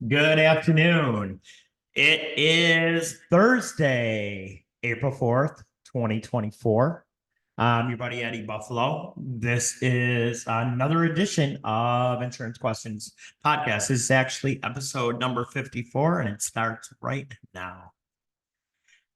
Good afternoon. It is Thursday, April 4th, 2024. I'm your buddy Eddie Buffalo. This is another edition of Insurance Questions Podcast. This is actually episode number 54, and it starts right now.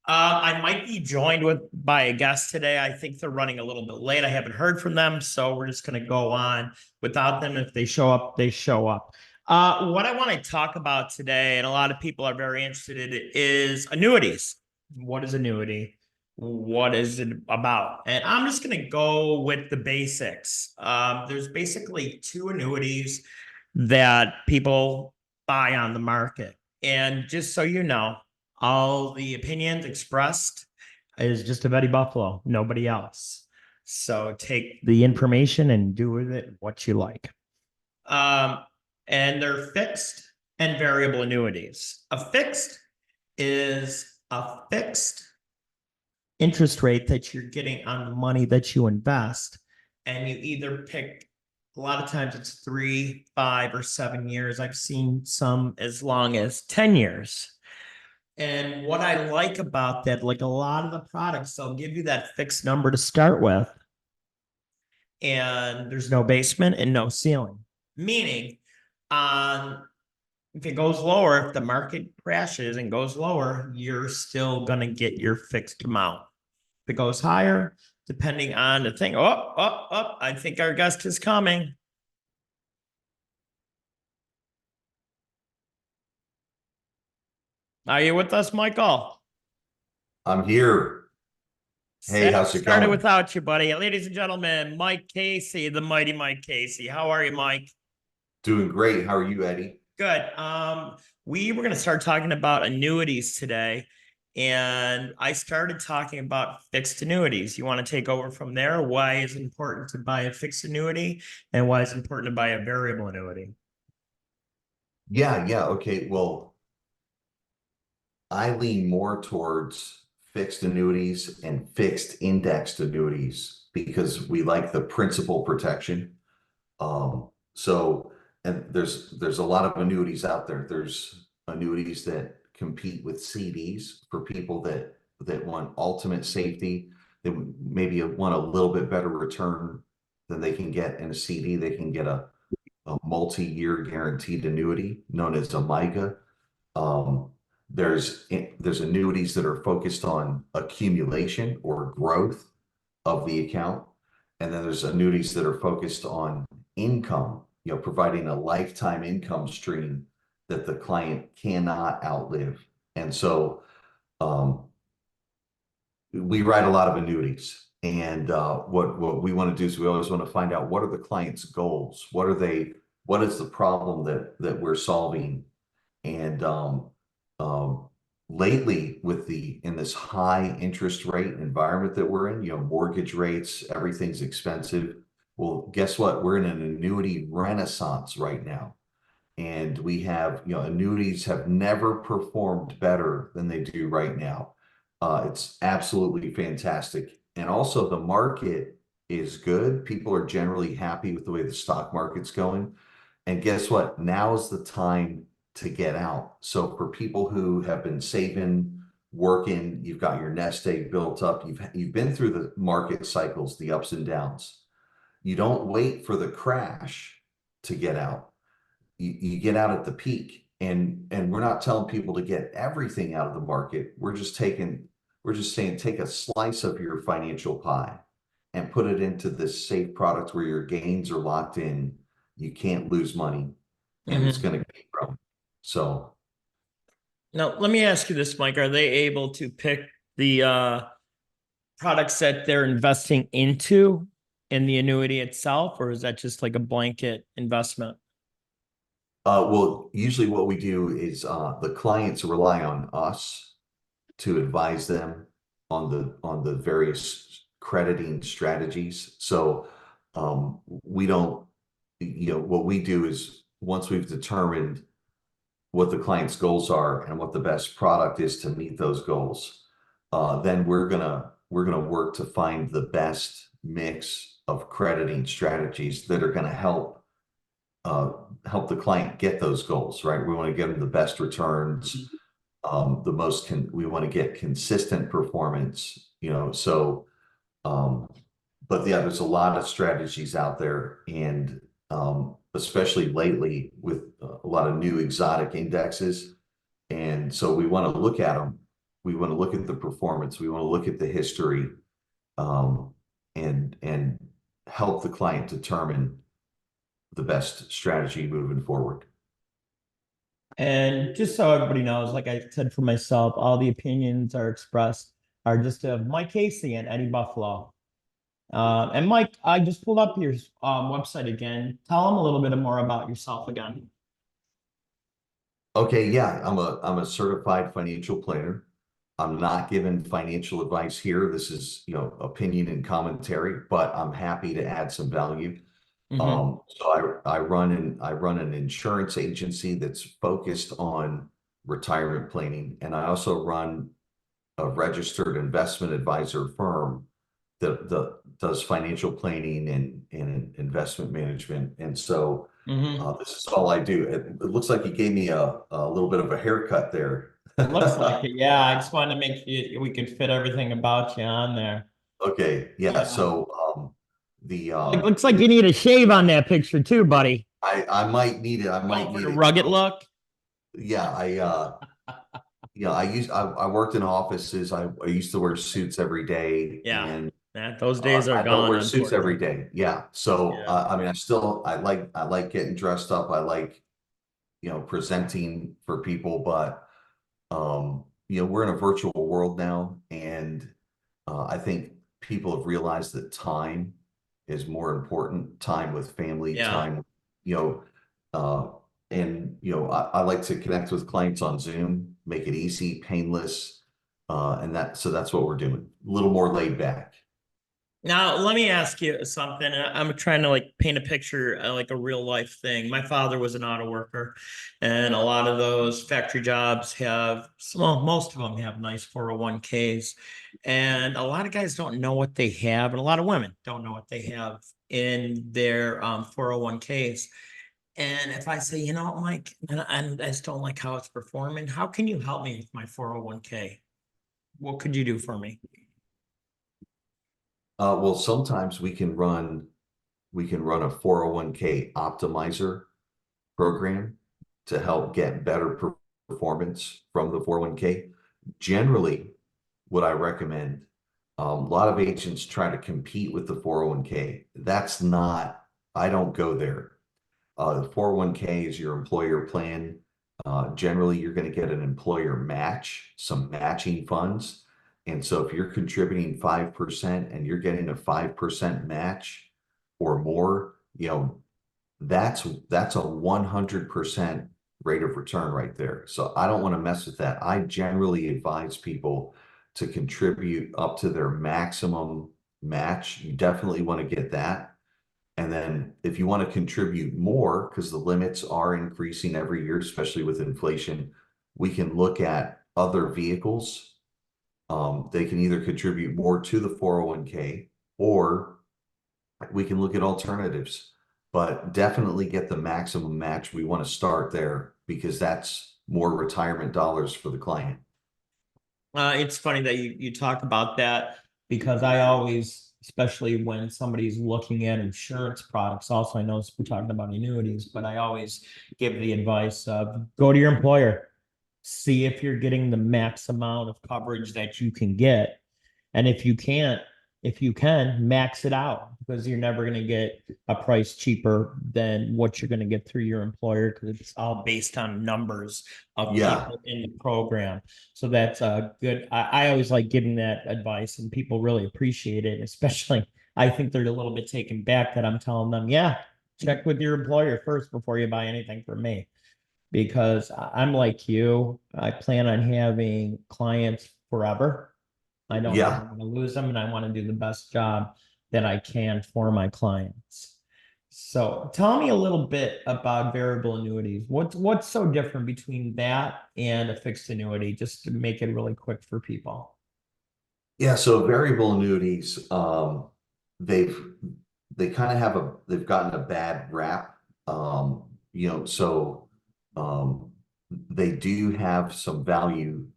I might be joined by a guest today. I think they're running a little bit late. I haven't heard from them, so we're just going to go on without them. If they show up, they show up. What I want to talk about today, and a lot of people are very interested in it, is annuities. What is annuity? What is it about? And I'm just going to go with the basics. There's basically two annuities that people buy on the market. And just so you know, all the opinions expressed is just of Eddie Buffalo, nobody else. So take the information and do with it what you like. Um, and they're fixed and variable annuities. A fixed is a fixed interest rate that you're getting on the money that you invest. And you either pick, a lot of times it's 3, 5, or 7 years. I've seen some as long as 10 years. And what I like about that, like a lot of the products, they'll give you that fixed number to start with. And there's no basement and no ceiling. Meaning, if it goes lower, if the market crashes and goes lower, you're still going to get your fixed amount. If it goes higher, depending on the thing, I think our guest is coming. Are you with us, Michael? I'm here. Hey, how's it Started going? without you, buddy. Ladies and gentlemen, Mike Casey, the mighty Mike Casey. How are you, Mike? Doing great. How are you, Eddie? Good. We were going to start talking about annuities today, and I started talking about fixed annuities. You want to take over from there? Why is it important to buy a fixed annuity, and why is it important to buy a variable annuity? Yeah. Okay. Well, I lean more towards fixed annuities and fixed indexed annuities because we like the principal protection. So, and there's a lot of annuities out there. There's annuities that compete with CDs for people that want ultimate safety. They maybe want a little bit better return than they can get in a CD. They can get a multi-year guaranteed annuity known as a MIGA. Um, there's annuities that are focused on accumulation or growth of the account, and then there's annuities that are focused on income, providing a lifetime income stream that the client cannot outlive. And so we write a lot of annuities. And what we want to do is we always want to find out what are the client's goals? What is the problem that we're solving? And lately in this high interest rate environment that we're in, mortgage rates, everything's expensive. Well, guess what? We're in an annuity renaissance right now. And we have, annuities have never performed better than they do right now. It's absolutely fantastic. And also the market is good. People are generally happy with the way the stock market's going. And guess what? Now is the time to get out. So for people who have been saving, working, you've got your nest egg built up, you've been through the market cycles, the ups and downs. You don't wait for the crash to get out. You get out at the peak. And we're not telling people to get everything out of the market. We're just saying take a slice of your financial pie and put it into this safe product where your gains are locked in. You can't lose money, and it's going to keep growing. So Now, let me ask you this, Mike. Are they able to pick the products that they're investing into in the annuity itself, or is that just like a blanket investment? well, usually what we do is the clients rely on us to advise them on the various crediting strategies. So we don't, what we do is once we've determined what the client's goals are and what the best product is to meet those goals, then we're gonna work to find the best mix of crediting strategies that are going to help help the client get those goals, right? We want to give them the best returns, we want to get consistent performance, so, um, but yeah, there's a lot of strategies out there, and especially lately with a lot of new exotic indexes. And so we want to look at them. We want to look at the performance. We want to look at the history, um, and help the client determine the best strategy moving forward. And just so everybody knows, like I said for myself, all the opinions are expressed are just of Mike Casey and Eddie Buffalo. And Mike, I just pulled up your website again. Tell them a little bit more about yourself again. Okay, yeah, I'm a certified financial planner. I'm not giving financial advice here. This is, opinion and commentary, but I'm happy to add some value. Mm-hmm. So I run an insurance agency that's focused on retirement planning, and I also run a registered investment advisor firm that does financial planning and investment management. And so Mm-hmm. this is all I do. It looks like you gave me a little bit of a haircut there. It looks like it. Yeah, I just wanted to make sure we could fit everything about you on there. Okay, yeah. Yeah. So the Like, looks like you need a shave on that picture too, buddy. I might need it. I might Going for need the it. rugged look. Yeah, I worked in offices. I used to wear suits every day, Yeah, and those days are I don't gone, wear suits every unfortunately. day. Yeah. So Yeah. I mean, I like getting dressed up. I like, presenting for people, but we're in a virtual world now, and I think people have realized that time is more important. Time with family, Yeah. time, you know, uh, and I like to connect with clients on Zoom, make it easy, painless, so that's what we're doing. A little more laid back. Now, let me ask you something. I'm trying to like paint a picture, like a real life thing. My father was an auto worker, and a lot of those factory jobs have, well, most of them have nice 401ks. And a lot of guys don't know what they have, and a lot of women don't know what they have in their 401ks. And if I say, Mike, and I just don't like how it's performing, how can you help me with my 401k? What could you do for me? Well, sometimes we can run a 401k optimizer program to help get better performance from the 401k. Generally, what I recommend, a lot of agents try to compete with the 401k. That's not, I don't go there. The 401k is your employer plan. Generally, you're going to get an employer match, some matching funds. And so if you're contributing 5% and you're getting a 5% match or more, that's a 100% rate of return right there. So I don't want to mess with that. I generally advise people to contribute up to their maximum match. You definitely want to get that. And then if you want to contribute more, because the limits are increasing every year, especially with inflation, we can look at other vehicles. They can either contribute more to the 401k, or we can look at alternatives, but definitely get the maximum match. We want to start there because that's more retirement dollars for the client. It's funny that you talk about that because I always, especially when somebody's looking at insurance products, also I know we're talking about annuities, but I always give the advice of go to your employer, see if you're getting the max amount of coverage that you can get. And if you can't, if you can, max it out because you're never going to get a price cheaper than what you're going to get through your employer because it's all based on numbers of Yeah, people in the program. So that's good. I always like giving that advice and people really appreciate it, especially I think they're a little bit taken back that I'm telling them, yeah, check with your employer first before you buy anything from me because I'm like you. I plan on having clients forever. I don't ever yeah. want to lose them, and I want to do the best job that I can for my clients. So tell me a little bit about variable annuities. What's so different between that and a fixed annuity, just to make it really quick for people? Yeah, so variable annuities, they've they kind of they've gotten a bad rap. So they do have some value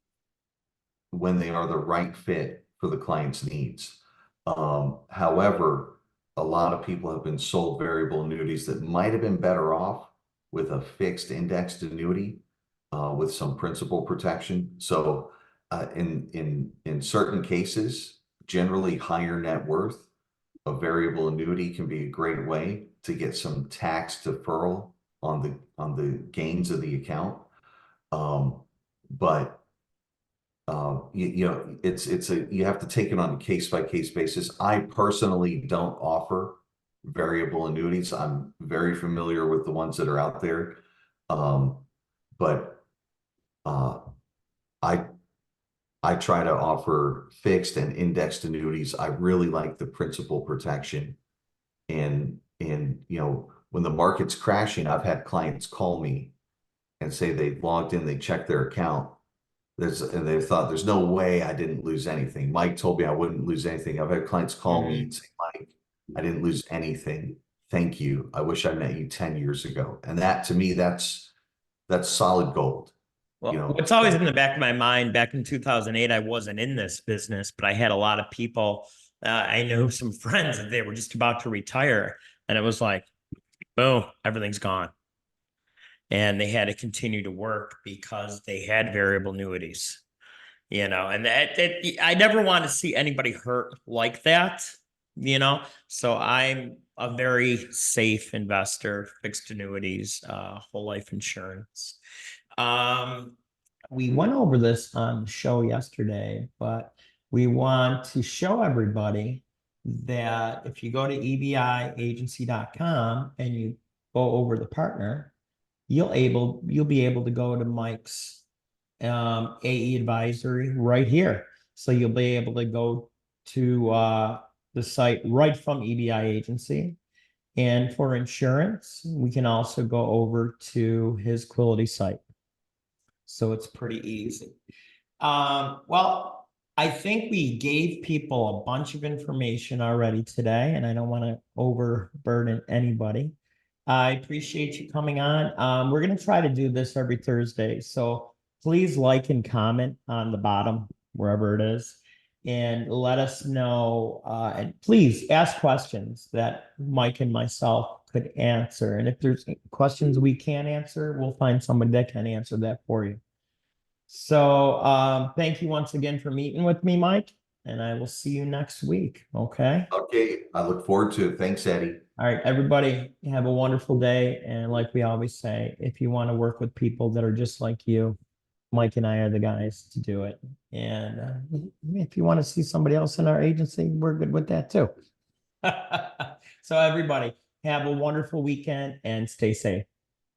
when they are the right fit for the client's needs. However, a lot of people have been sold variable annuities that might have been better off with a fixed indexed annuity with some principal protection. So in certain cases, generally higher net worth, a variable annuity can be a great way to get some tax deferral on the gains of the account. But you have to take it on a case by case basis. I personally don't offer variable annuities. I'm very familiar with the ones that are out there. But uh, I I try to offer fixed and indexed annuities. I really like the principal protection. And when the market's crashing, I've had clients call me and say they logged in, they checked their account. And they thought there's no way I didn't lose anything. Mike told me I wouldn't lose anything. I've had clients call me and say, Mike, I didn't lose anything. Thank you. I wish I met you 10 years ago. And that to me, that's solid gold. Well, it's always in the back of my mind. Back in 2008, I wasn't in this business, but I had a lot of people. I knew some friends that they were just about to retire, and it was like, boom, everything's gone. And they had to continue to work because they had variable annuities, and I never want to see anybody hurt like that, So I'm a very safe investor, fixed annuities, whole life insurance. We went over this on the show yesterday, but we want to show everybody that if you go to ebiagency.com and you go over the partner, you'll be able to go to Mike's AE advisory right here. So you'll be able to go to the site right from EBI Agency. And for insurance, we can also go over to his Quility site. So it's pretty easy. Well, I think we gave people a bunch of information already today, and I don't want to overburden anybody. I appreciate you coming on. We're going to try to do this every Thursday. So please like and comment on the bottom, wherever it is, and let us know. And please ask questions that Mike and myself could answer. And if there's questions we can't answer, we'll find somebody that can answer that for you. So thank you once again for meeting with me, Mike, and I will see you next week. Okay. Okay. I look forward to it. Thanks, Eddie. All right, everybody, have a wonderful day. And like we always say, if you want to work with people that are just like you, Mike and I are the guys to do it. And if you want to see somebody else in our agency, we're good with that too. So everybody, have a wonderful weekend and stay safe.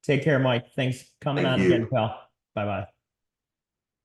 Take care, Mike. Thanks for coming on again, pal. Bye-bye.